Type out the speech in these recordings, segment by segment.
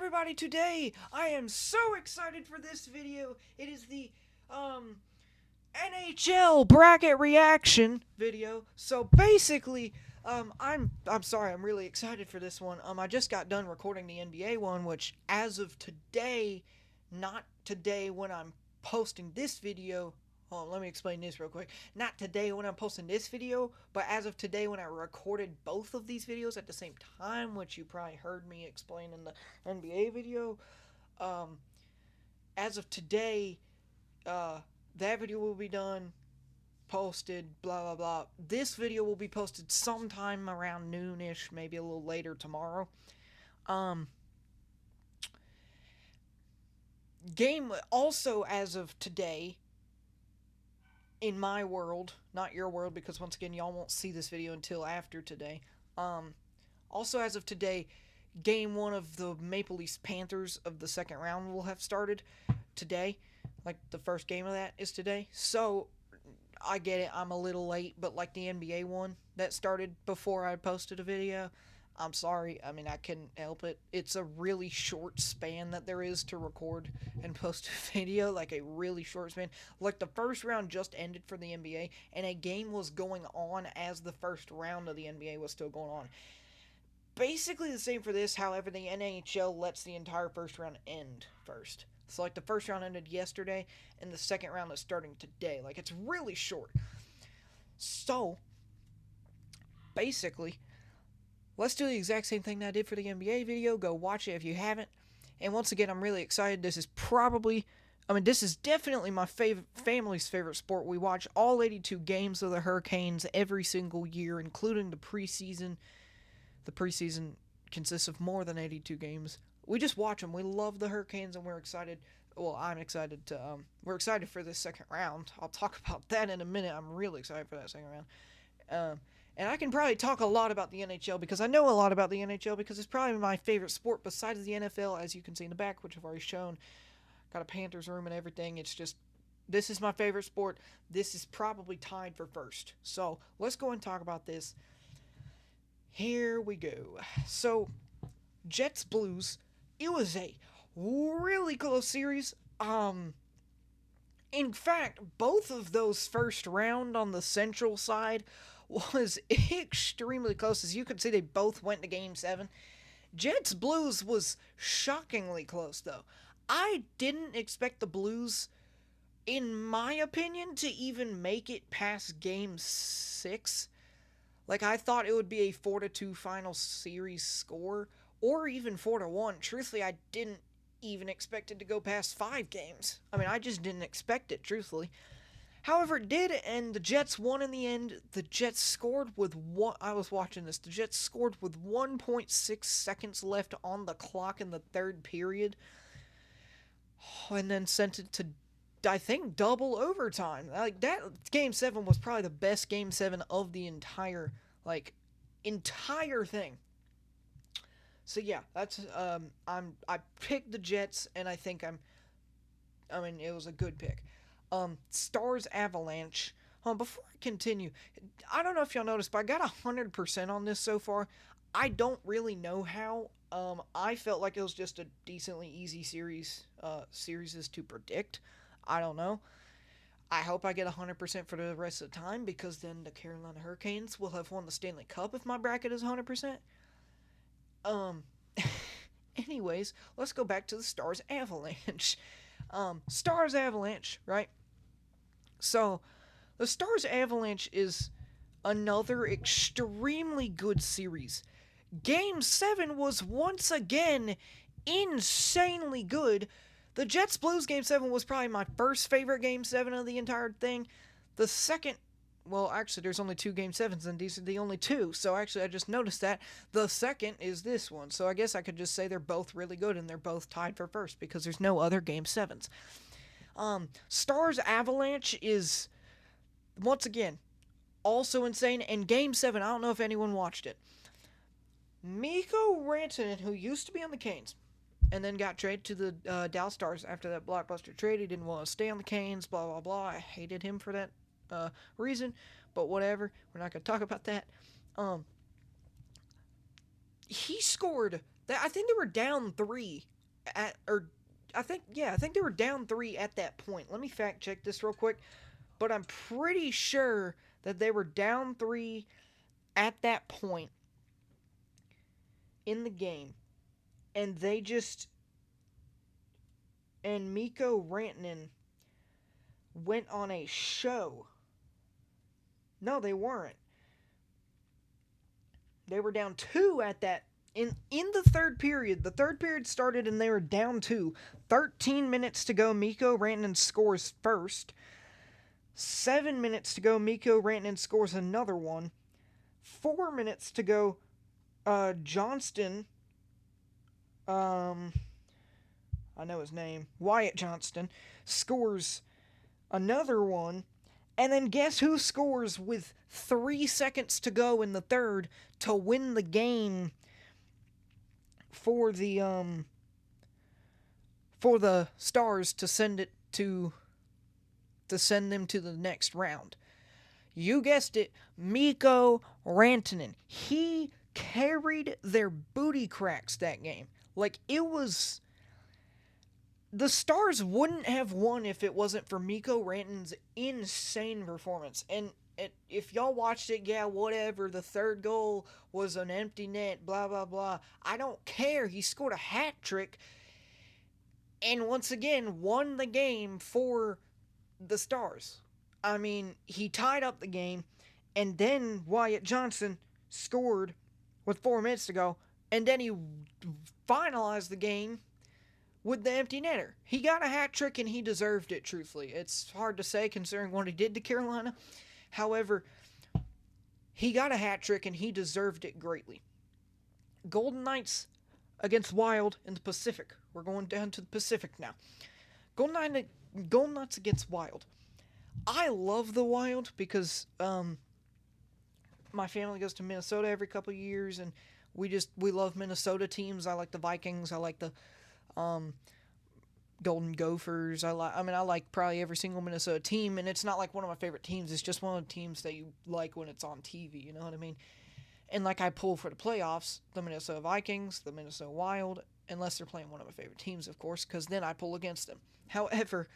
everybody, today I am so excited for this video. It is the NHL bracket reaction video. So basically, I'm sorry, I'm really excited for this one. I just got done recording the NBA one, which as of today, not today when I'm posting this video. Hold on, let me explain this real quick. Not today when I'm posting this video, but as of today when I recorded both of these videos at the same time, which you probably heard me explain in the NBA video. Um, as of today, uh, that video will be done, posted, blah blah blah. This video will be posted sometime around noonish, maybe a little later tomorrow. Um, game also as of today, in my world, not your world, because once again, y'all won't see this video until after today. Um, also as of today, game one of the Maple Leafs Panthers of the second round will have started today. Like the first game of that is today. So I get it, I'm a little late, but like the NBA one that started before I posted a video, I'm sorry. I mean, I couldn't help it. It's a really short span that there is to record and post a video, like a really short span. Like the first round just ended for the NBA, and a game was going on as the first round of the NBA was still going on. Basically the same for this, however, the NHL lets the entire first round end first. So, like, the first round ended yesterday, and the second round is starting today. Like, it's really short. So, basically, let's do the exact same thing that I did for the NBA video. Go watch it if you haven't. And once again, I'm really excited. This is this is definitely my family's favorite sport. We watch all 82 games of the Hurricanes every single year, including the preseason. The preseason consists of more than 82 games. We just watch them. We love the Hurricanes, and we're excited. Well, I'm excited to. We're excited for this second round. I'll talk about that in a minute. I'm really excited for that second round. And I can probably talk a lot about the NHL because I know a lot about the NHL because it's probably my favorite sport besides the NFL, as you can see in the back, which I've already shown. Got a Panthers room and everything. It's just, this is my favorite sport. This is probably tied for first. So let's go and talk about this. Here we go. So, Jets Blues. It was a really close series. In fact, both of those first round on the Central side was extremely close. As you can see, they both went to Game 7. Jets Blues was shockingly close, though. I didn't expect the Blues, in my opinion, to even make it past Game 6. Like, I thought it would be a 4-2 final series score, or even 4-1. Truthfully, I didn't even expect it to go past 5 games. I mean, I just didn't expect it, truthfully. However, it did, and the Jets won in the end. The Jets scored with one. I was watching this. The Jets scored with 1.6 seconds left on the clock in the third period, and then sent it to, I think, double overtime. Like, that Game 7 was probably the best Game 7 of the entire thing. So yeah, that's I picked the Jets, and I mean, it was a good pick. Stars Avalanche. Before I continue, I don't know if y'all noticed, but I got 100% on this so far. I don't really know how. I felt like it was just a decently easy series to predict. I don't know. I hope I get 100% for the rest of the time, because then the Carolina Hurricanes will have won the Stanley Cup if my bracket is 100%. Um, anyways, let's go back to the Stars Avalanche. Stars Avalanche, right? So, the Stars Avalanche is another extremely good series. Game 7 was once again insanely good. The Jets Blues Game 7 was probably my first favorite Game 7 of the entire thing. The second, well, actually, there's only 2 Game 7s, and these are the only 2. So, actually, I just noticed that. The second is this one. So, I guess I could just say they're both really good, and they're both tied for first, because there's no other Game 7s. Stars Avalanche is, once again, also insane. And Game 7, I don't know if anyone watched it. Mikko Rantanen, who used to be on the Canes, and then got traded to the Dallas Stars after that blockbuster trade. He didn't want to stay on the Canes, blah, blah, blah. I hated him for that reason, but whatever. We're not going to talk about that. He scored. I think they were down 3 I think they were down 3 at that point. Let me fact check this real quick, but I'm pretty sure that they were down 3 at that point in the game, and they just and Mikko Rantanen went on a show. No, they weren't. They were down 2 at that in the third period. The third period started and they were down 2. 13 minutes to go, Mikko Rantanen scores first. 7 minutes to go, Mikko Rantanen scores another one. 4 minutes to go, Johnston, I know his name, Wyatt Johnston, scores another one. And then guess who scores with 3 seconds to go in the third to win the game for the Stars to send them to the next round. You guessed it, Mikko Rantanen. He carried their booty cracks that game. Like, it was... The Stars wouldn't have won if it wasn't for Mikko Rantanen's insane performance. And if y'all watched it, yeah, whatever. The third goal was an empty net, blah, blah, blah. I don't care. He scored a hat trick and once again won the game for the Stars. I mean, he tied up the game, and then Wyatt Johnston scored with 4 minutes to go, and then he finalized the game with the empty netter. He got a hat trick, and he deserved it, truthfully. It's hard to say considering what he did to Carolina. However, he got a hat trick, and he deserved it greatly. Golden Knights against Wild in the Pacific. We're going down to the Pacific now. Golden Knights against Wild. I love the Wild because my family goes to Minnesota every couple of years, and we love Minnesota teams. I like the Vikings. I like the Golden Gophers. I like probably every single Minnesota team, and it's not like one of my favorite teams. It's just one of the teams that you like when it's on TV. You know what I mean? And like I pull for the playoffs, the Minnesota Vikings, the Minnesota Wild, unless they're playing one of my favorite teams, of course, because then I pull against them. However,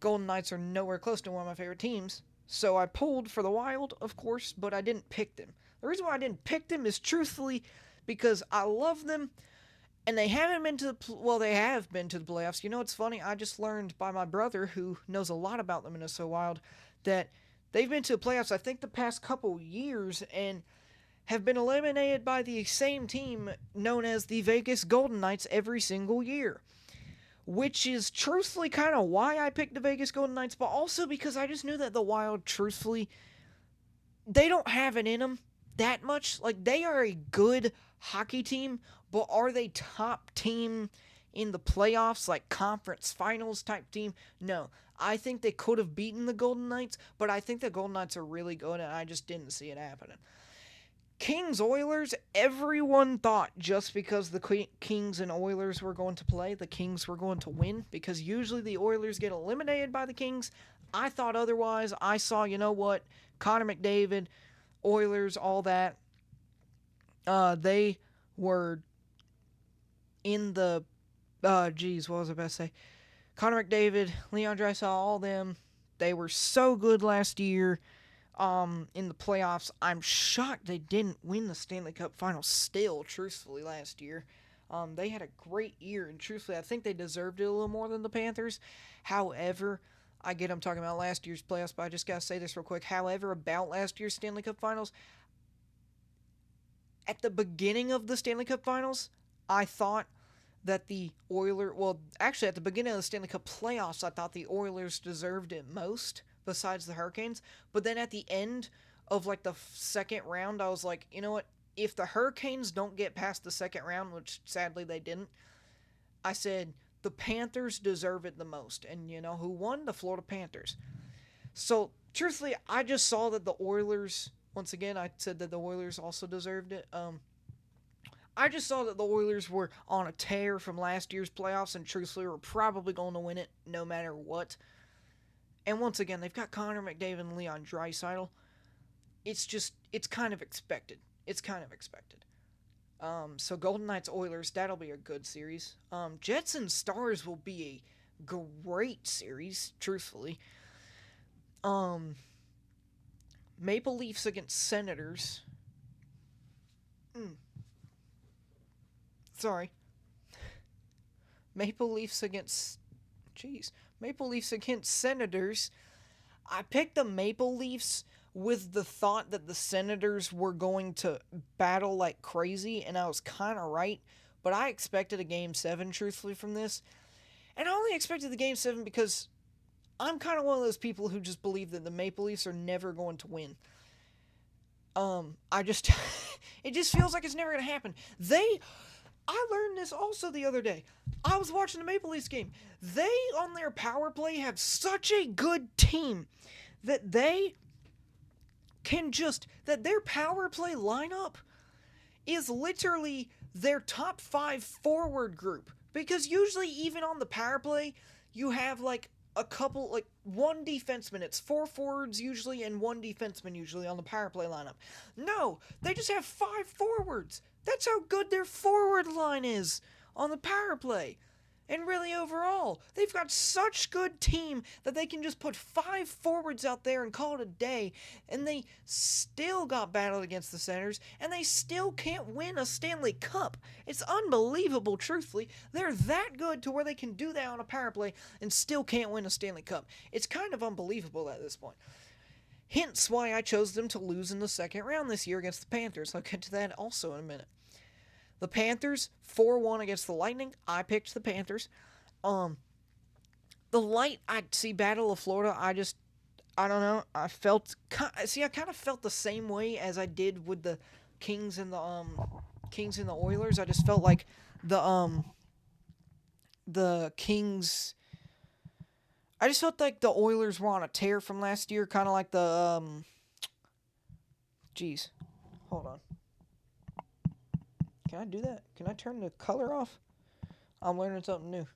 Golden Knights are nowhere close to one of my favorite teams, so I pulled for the Wild, of course, but I didn't pick them. The reason why I didn't pick them is truthfully because I love them, and they haven't been to they have been to the playoffs. You know, it's funny, I just learned by my brother, who knows a lot about the Minnesota Wild, that they've been to the playoffs, I think, the past couple years, and have been eliminated by the same team known as the Vegas Golden Knights every single year. Which is truthfully kind of why I picked the Vegas Golden Knights, but also because I just knew that the Wild, truthfully, they don't have it in them that much. Like, they are a good hockey team, but are they top team in the playoffs, like conference finals type team? No. I think they could have beaten the Golden Knights, but I think the Golden Knights are really good, and I just didn't see it happening. Kings Oilers, everyone thought just because the Kings and Oilers were going to play, the Kings were going to win, because usually the Oilers get eliminated by the Kings. I thought otherwise. I saw, you know what, Connor McDavid, Oilers, all that. They were in the, what was I about to say? Connor McDavid, Leon Draisaitl, all them, they were so good last year. In the playoffs. I'm shocked they didn't win the Stanley Cup Finals still, truthfully, last year. They had a great year, and truthfully, I think they deserved it a little more than the Panthers. However, I get I'm talking about last year's playoffs, but I just got to say this real quick. However, about last year's Stanley Cup Finals, at the beginning of the Stanley Cup Finals, I thought that the Oilers, at the beginning of the Stanley Cup playoffs, I thought the Oilers deserved it most, besides the Hurricanes. But then at the end of like the second round, I was like, you know what? If the Hurricanes don't get past the second round, which sadly they didn't, I said the Panthers deserve it the most. And you know who won? The Florida Panthers. So truthfully, I just saw that the Oilers, once again, I said that the Oilers also deserved it. I just saw that the Oilers were on a tear from last year's playoffs, and truthfully were probably going to win it no matter what. And once again, they've got Connor McDavid and Leon Draisaitl. It's kind of expected. It's kind of expected. So Golden Knights Oilers, that'll be a good series. Jets and Stars will be a great series, truthfully. Um, Maple Leafs against Senators. Mm, sorry. Maple Leafs against. Jeez. Maple Leafs against Senators. I picked the Maple Leafs with the thought that the Senators were going to battle like crazy, and I was kind of right. But I expected a game seven, truthfully, from this. And I only expected the game seven because I'm kind of one of those people who just believe that the Maple Leafs are never going to win. I just, it just feels like it's never gonna happen. I learned this also the other day. I was watching the Maple Leafs game. They on their power play have such a good team that that their power play lineup is literally their top five forward group. Because usually, even on the power play, you have like a couple, like one defenseman. It's four forwards usually and one defenseman usually on the power play lineup. No, they just have five forwards. That's how good their forward line is on the power play. And really, overall, they've got such good team that they can just put five forwards out there and call it a day, and they still got battled against the Senators, and they still can't win a Stanley Cup. It's unbelievable, truthfully. They're that good to where they can do that on a power play and still can't win a Stanley Cup. It's kind of unbelievable at this point. Hence why I chose them to lose in the second round this year against the Panthers. I'll get to that also in a minute. The Panthers 4-1 against the Lightning. I picked the Panthers. Um, the I see Battle of Florida. I don't know. I kind of felt the same way as I did with the Kings and the Oilers. I just felt like the the Kings. I just felt like the Oilers were on a tear from last year, kind of like the Jeez, hold on. Can I do that? Can I turn the color off? I'm learning something new.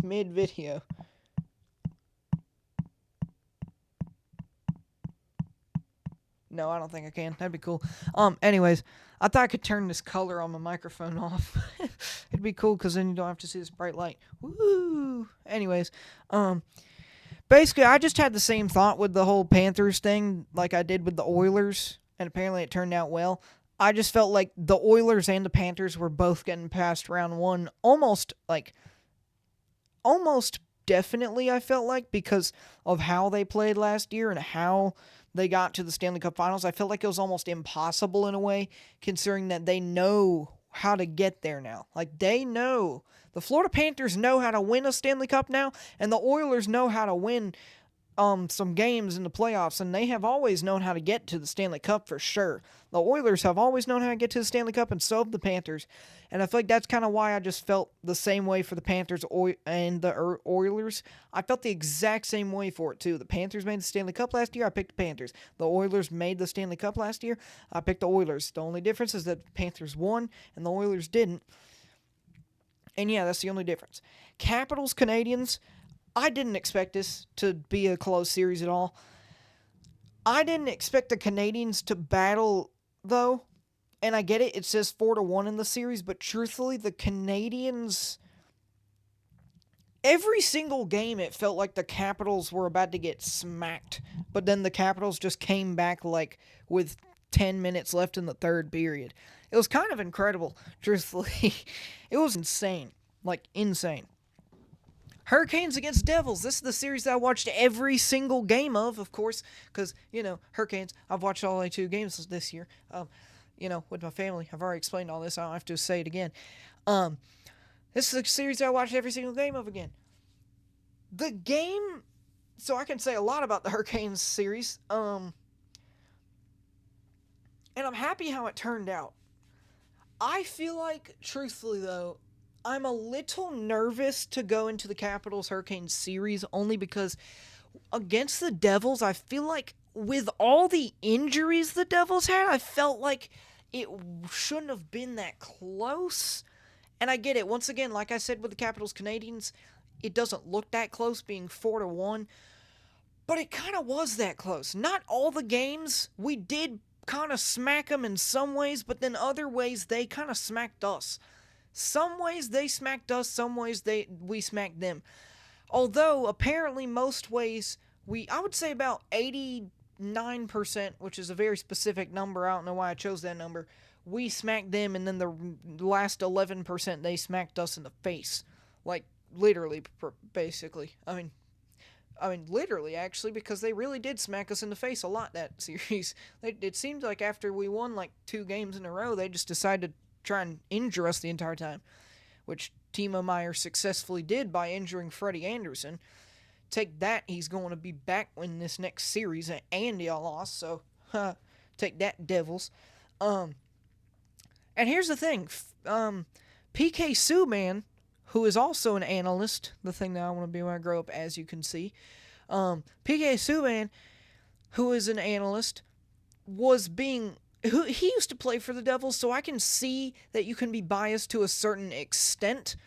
Mid video. No, I don't think I can. That'd be cool. Anyways, I thought I could turn this color on my microphone off. It'd be cool because then you don't have to see this bright light. Woo! Anyways, basically, I just had the same thought with the whole Panthers thing, like I did with the Oilers, and apparently it turned out well. I just felt like the Oilers and the Panthers were both getting past round one almost definitely, I felt like, because of how they played last year and how they got to the Stanley Cup Finals. I felt like it was almost impossible in a way, considering that they know how to get there now. Like, they know. The Florida Panthers know how to win a Stanley Cup now, and the Oilers know how to win some games in the playoffs, and they have always known how to get to the Stanley Cup for sure. The Oilers have always known how to get to the Stanley Cup, and so have the Panthers. And I feel like that's kind of why I just felt the same way for the Panthers and the Oilers. I felt the exact same way for it, too. The Panthers made the Stanley Cup last year. I picked the Panthers. The Oilers made the Stanley Cup last year. I picked the Oilers. The only difference is that the Panthers won and the Oilers didn't. And yeah, that's the only difference. Capitals, Canadiens. I didn't expect this to be a close series at all. I didn't expect the Canadiens to battle, though. And I get it, it says 4-1 in the series, but truthfully, the Canadiens. Every single game, it felt like the Capitals were about to get smacked. But then the Capitals just came back, like, with 10 minutes left in the third period. It was kind of incredible, truthfully. It was insane. Like, insane. Hurricanes against Devils. This is the series that I watched every single game of course, because, Hurricanes, I've watched all 2 games this year, with my family. I've already explained all this. I don't have to say it again. This is a series that I watched every single game of again. The game, so I can say a lot about the Hurricanes series, and I'm happy how it turned out. I feel like, truthfully, though, I'm a little nervous to go into the Capitals Hurricanes series only because against the Devils, I feel like with all the injuries the Devils had, I felt like it shouldn't have been that close. And I get it. Once again, like I said with the Capitals Canadiens, it doesn't look that close being 4-1, but it kind of was that close. Not all the games we did kind of smack them in some ways, but then other ways they kind of smacked us. Some ways they smacked us, some ways we smacked them. Although apparently most ways I would say about 89%, which is a very specific number. I don't know why I chose that number. We smacked them, and then the last 11% they smacked us in the face, like literally, basically. I mean, literally, actually, because they really did smack us in the face a lot that series. It seemed like after we won like 2 games in a row, they just decided to try and injure us the entire time, which Timo Meyer successfully did by injuring Freddie Anderson. Take that, he's going to be back in this next series, and y'all lost, so take that, Devils. Um, and here's the thing, PK Subban, who is also an analyst, the thing that I want to be when I grow up, as you can see. PK Subban, who is an analyst, he used to play for the Devils, so I can see that you can be biased to a certain extent.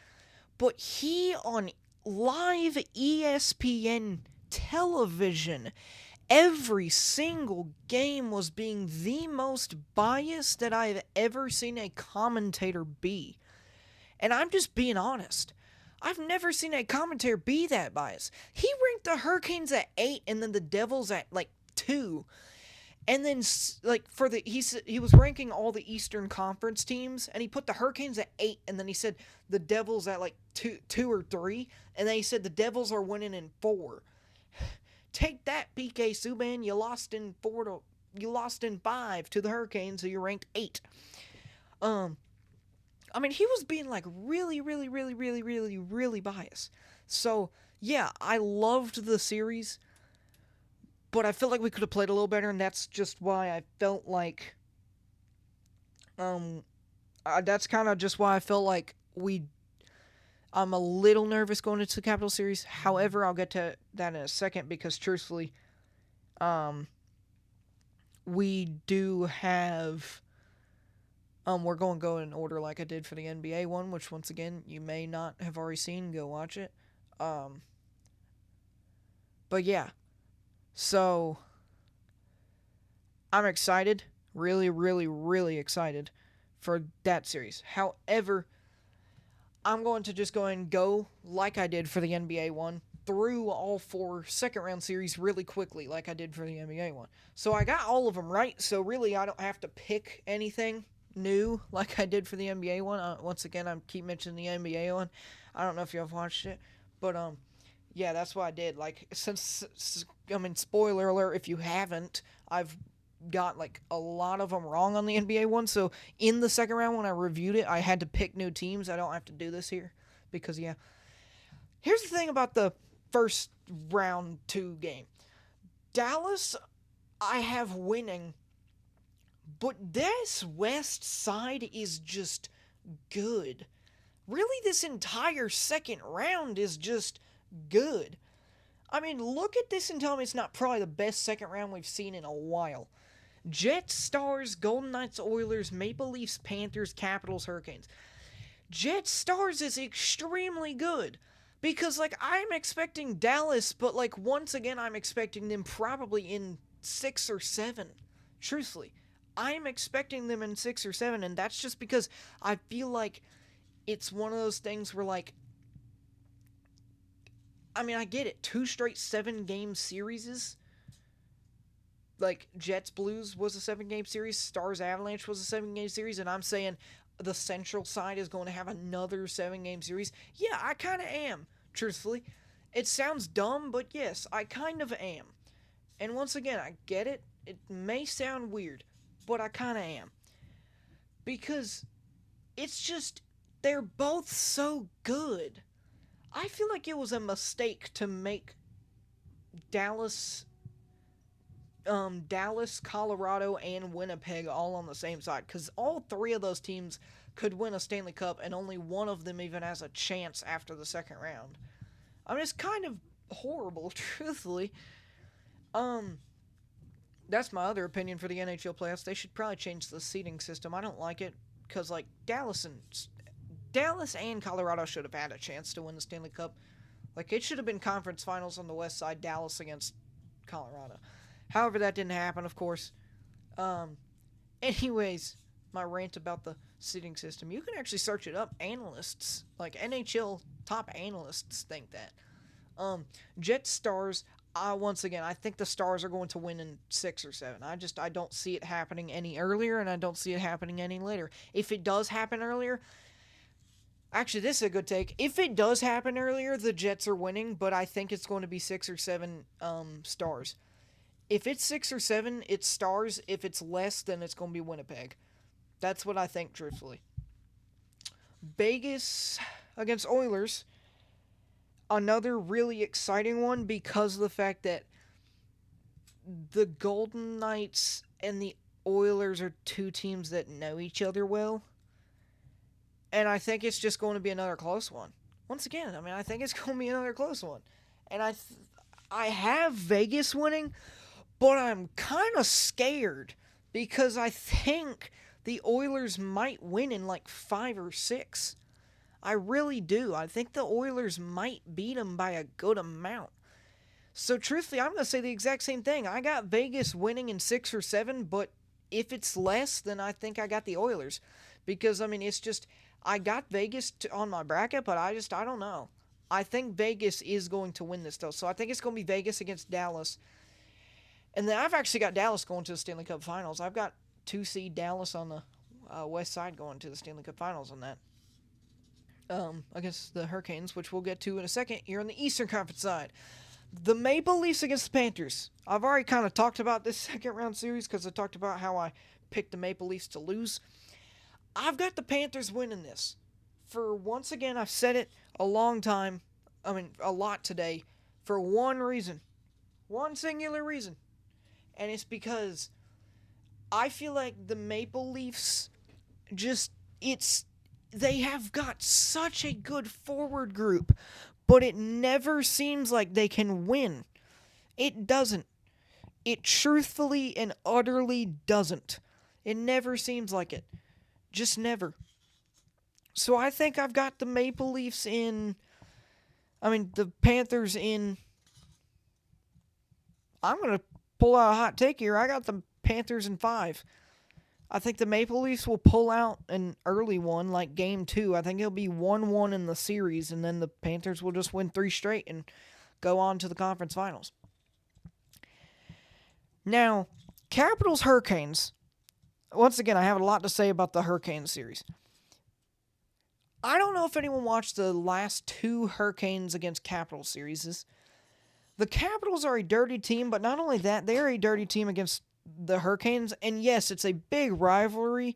But he, on live ESPN television, every single game was being the most biased that I've ever seen a commentator be. And I'm just being honest. I've never seen a commentator be that biased. He ranked the Hurricanes at 8 and then the Devils at like 2. And then like he was ranking all the Eastern Conference teams, and he put the Hurricanes at 8, and then he said the Devils at like 2 or 3, and then he said the Devils are winning in 4. Take that, PK Subban. You lost in 5 to the Hurricanes, so you're ranked 8. I mean, he was being like really, really, really, really, really, really biased. So yeah, I loved the series, but I felt like we could have played a little better, and that's just why I felt like, that's kind of just why I felt like I'm a little nervous going into the Capital Series. However, I'll get to that in a second because truthfully, we do have, we're going to go in order like I did for the NBA one, which once again, you may not have already seen. Go watch it. But yeah. So, I'm excited. Really, really, really excited for that series. However, I'm going to just go and go like I did for the NBA one through all 4 second round series really quickly like I did for the NBA one. So I got all of them right, so really I don't have to pick anything new like I did for the NBA one. Once again, I keep mentioning the NBA one. I don't know if you have watched it, but yeah, that's what I did. Like, spoiler alert if you haven't, I've got like a lot of them wrong on the NBA one. So in the second round when I reviewed it, I had to pick new teams. I don't have to do this here because yeah. Here's the thing about the first round 2 game. Dallas, I have winning, but this West side is just good. Really, this entire second round is just good. I mean, look at this and tell me it's not probably the best second round we've seen in a while. Jets, Stars, Golden Knights, Oilers, Maple Leafs, Panthers, Capitals, Hurricanes. Jets, Stars is extremely good. Because, like, I'm expecting Dallas, but, like, once again, I'm expecting them probably in 6 or 7. Truthfully. I'm expecting them in 6 or 7, and that's just because I feel like it's one of those things where, like, I mean, I get it. 2 straight 7-game series. Like, Jets Blues was a 7-game series. Stars Avalanche was a 7-game series. And I'm saying the Central side is going to have another 7-game series. Yeah, I kind of am, truthfully. It sounds dumb, but yes, I kind of am. And once again, I get it. It may sound weird, but I kind of am. Because it's just, they're both so good. I feel like it was a mistake to make Dallas, Colorado, and Winnipeg all on the same side, because all 3 of those teams could win a Stanley Cup, and only one of them even has a chance after the second round. I mean, it's kind of horrible, truthfully. That's my other opinion for the NHL playoffs. They should probably change the seeding system. I don't like it, because, like, Dallas and Colorado should have had a chance to win the Stanley Cup. Like, it should have been conference finals on the west side, Dallas against Colorado. However, that didn't happen, of course. Anyways, my rant about the seeding system. You can actually search it up. Analysts, like NHL top analysts, think that. Jet Stars. Once again, I think the Stars are going to win in 6 or 7. I don't see it happening any earlier, and I don't see it happening any later. If it does happen earlier, actually, this is a good take. If it does happen earlier, the Jets are winning, but I think it's going to be 6 or 7 Stars. If it's 6 or 7, it's Stars. If it's less, then it's going to be Winnipeg. That's what I think, truthfully. Vegas against Oilers. Another really exciting one because of the fact that the Golden Knights and the Oilers are two teams that know each other well. And I think it's just going to be another close one. Once again, I think it's going to be another close one. And I have Vegas winning, but I'm kind of scared because I think the Oilers might win in like 5 or 6. I really do. I think the Oilers might beat them by a good amount. So truthfully, I'm going to say the exact same thing. I got Vegas winning in 6 or 7, but if it's less, then I think I got the Oilers. Because, it's just, I got Vegas on my bracket, but I don't know. I think Vegas is going to win this, though. So I think it's going to be Vegas against Dallas. And then I've actually got Dallas going to the Stanley Cup Finals. I've got 2 seed Dallas on the west side going to the Stanley Cup Finals on that. Against the Hurricanes, which we'll get to in a second here on the Eastern Conference side. The Maple Leafs against the Panthers. I've already kind of talked about this second round series because I talked about how I picked the Maple Leafs to lose. I've got the Panthers winning this. For once again, I've said it a long time, a lot today, for one reason. One singular reason. And it's because I feel like the Maple Leafs they have got such a good forward group, but it never seems like they can win. It doesn't. It truthfully and utterly doesn't. It never seems like it. Just never. So I think I've got the Maple Leafs the Panthers in. I'm going to pull out a hot take here. I got the Panthers in 5. I think the Maple Leafs will pull out an early one, like Game 2. I think it'll be 1-1 in the series, and then the Panthers will just win 3 straight and go on to the conference finals. Now, Capitals Hurricanes. Once again, I have a lot to say about the Hurricane series. I don't know if anyone watched the last 2 Hurricanes against Capitals series. The Capitals are a dirty team, but not only that, they're a dirty team against the Hurricanes, and yes, it's a big rivalry,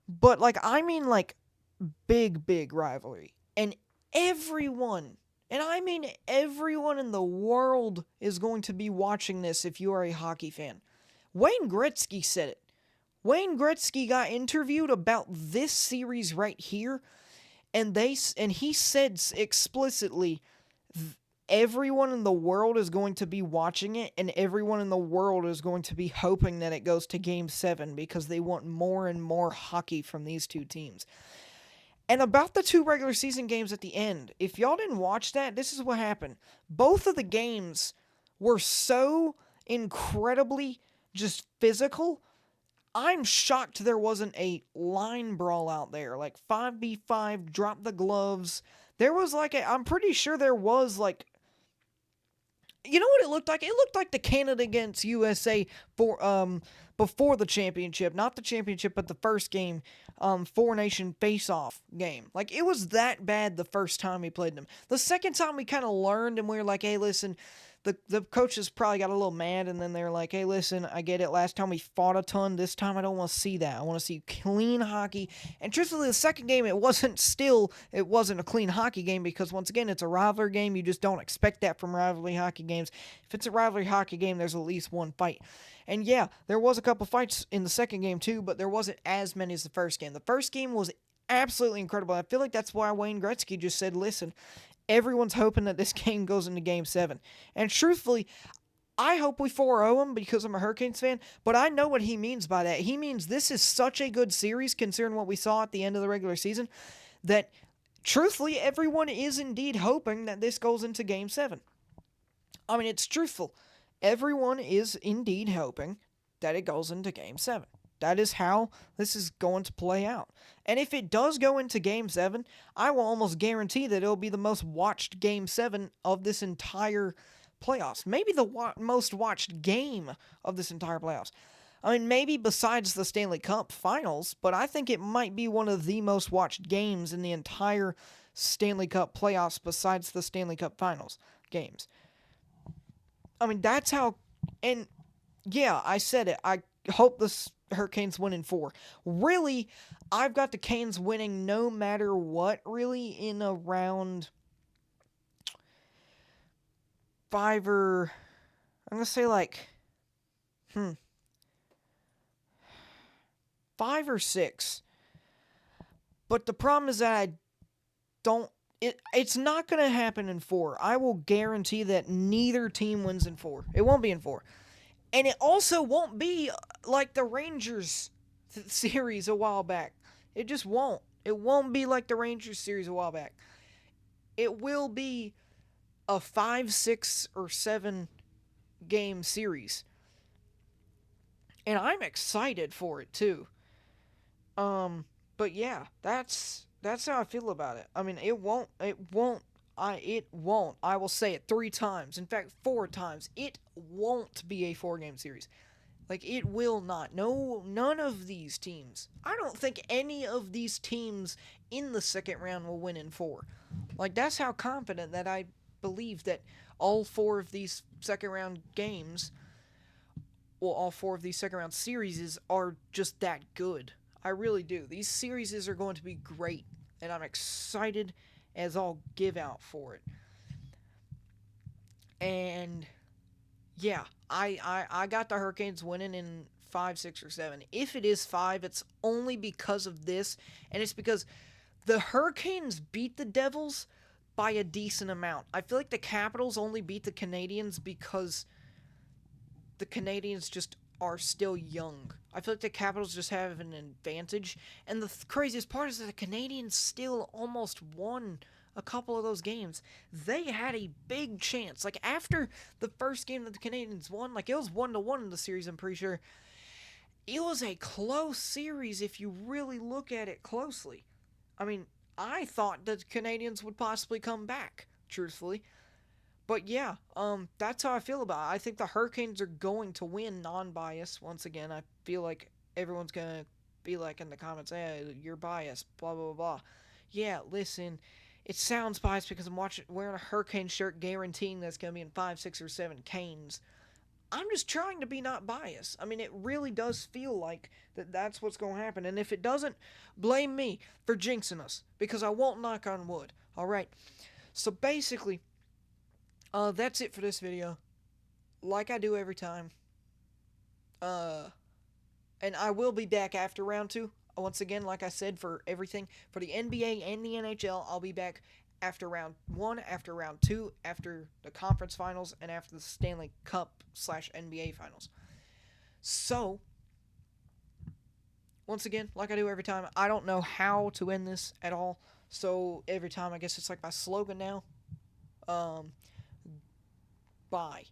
but big rivalry, and everyone in the world is going to be watching this if you are a hockey fan. Wayne Gretzky said it. Wayne Gretzky got interviewed about this series right here, and he said explicitly, everyone in the world is going to be watching it, and everyone in the world is going to be hoping that it goes to Game 7 because they want more and more hockey from these two teams. And about the 2 regular season games at the end, if y'all didn't watch that, this is what happened. Both of the games were so incredibly just physical. I'm shocked there wasn't a line brawl out there, like 5v5, drop the gloves. There was I'm pretty sure there was you know what it looked like? It looked like the Canada against USA for before the championship. Not the championship, but the first game, 4-nation face-off game. It was that bad the first time we played them. The second time we kind of learned, and we were like, hey, listen, the coaches probably got a little mad, and then they're like, hey, listen, I get it. Last time we fought a ton. This time I don't want to see that. I want to see clean hockey. And truthfully, the second game, it wasn't a clean hockey game because, once again, it's a rivalry game. You just don't expect that from rivalry hockey games. If it's a rivalry hockey game, there's at least one fight. And yeah, there was a couple fights in the second game too, but there wasn't as many as the first game. The first game was absolutely incredible. I feel like that's why Wayne Gretzky just said, listen, everyone's hoping that this game goes into Game 7. And truthfully, I hope we 4-0 them because I'm a Hurricanes fan, but I know what he means by that. He means this is such a good series considering what we saw at the end of the regular season that, truthfully, everyone is indeed hoping that this goes into Game 7. It's truthful. Everyone is indeed hoping that it goes into Game 7. That is how this is going to play out. And if it does go into Game 7, I will almost guarantee that it'll be the most watched Game 7 of this entire playoffs. Maybe the most watched game of this entire playoffs. I mean, maybe besides the Stanley Cup Finals, but I think it might be one of the most watched games in the entire Stanley Cup playoffs besides the Stanley Cup Finals games. I mean, that's how. And yeah, I said it. I hope the Hurricanes win in 4. Really, I've got the Canes winning no matter what, really, in around 5 or. I'm going to say like. 5 or 6. But the problem is that I don't. It's not going to happen in 4. I will guarantee that neither team wins in 4. It won't be in 4. And it also won't be like the Rangers series a while back. It just won't. It won't be like the Rangers series a while back. It will be a 5, 6, or 7 game series. And I'm excited for it too. But yeah, that's how I feel about it. I mean, it won't. I will say it 3 times. In fact, 4 times. It won't be a 4-game series. Like, it will not. No, none of these teams. I don't think any of these teams in the second round will win in 4. Like, that's how confident that I believe that all 4 of these second round games, well, all 4 of these second round series are just that good. I really do. These series are going to be great, and I'm excited as all give out for it. And yeah, I got the Hurricanes winning in 5, 6, or 7. If it is 5, it's only because of this, and it's because the Hurricanes beat the Devils by a decent amount. I feel like the Capitals only beat the Canadiens because the Canadiens just are still young. I feel like the Capitals just have an advantage. And the craziest part is that the Canadiens still almost won a couple of those games. They had a big chance. Like, after the first game that the Canadiens won, like, it was 1-1 in the series, I'm pretty sure. It was a close series if you really look at it closely. I mean, I thought that the Canadiens would possibly come back, truthfully. But yeah, that's how I feel about it. I think the Hurricanes are going to win non-biased. Once again, I feel like everyone's going to be like in the comments, hey, you're biased, blah, blah, blah. Yeah, listen, it sounds biased because I'm wearing a Hurricane shirt guaranteeing that's going to be in 5, 6, or 7 Canes. I'm just trying to be not biased. I mean, it really does feel like that's what's going to happen. And if it doesn't, blame me for jinxing us, because I won't knock on wood. All right. So basically, that's it for this video. Like I do every time. And I will be back after round 2. Once again, like I said, for everything. For the NBA and the NHL, I'll be back after round 1, after round 2, after the conference finals, and after the Stanley Cup / NBA finals. So, once again, like I do every time, I don't know how to end this at all. So, every time, I guess it's like my slogan now. Bye.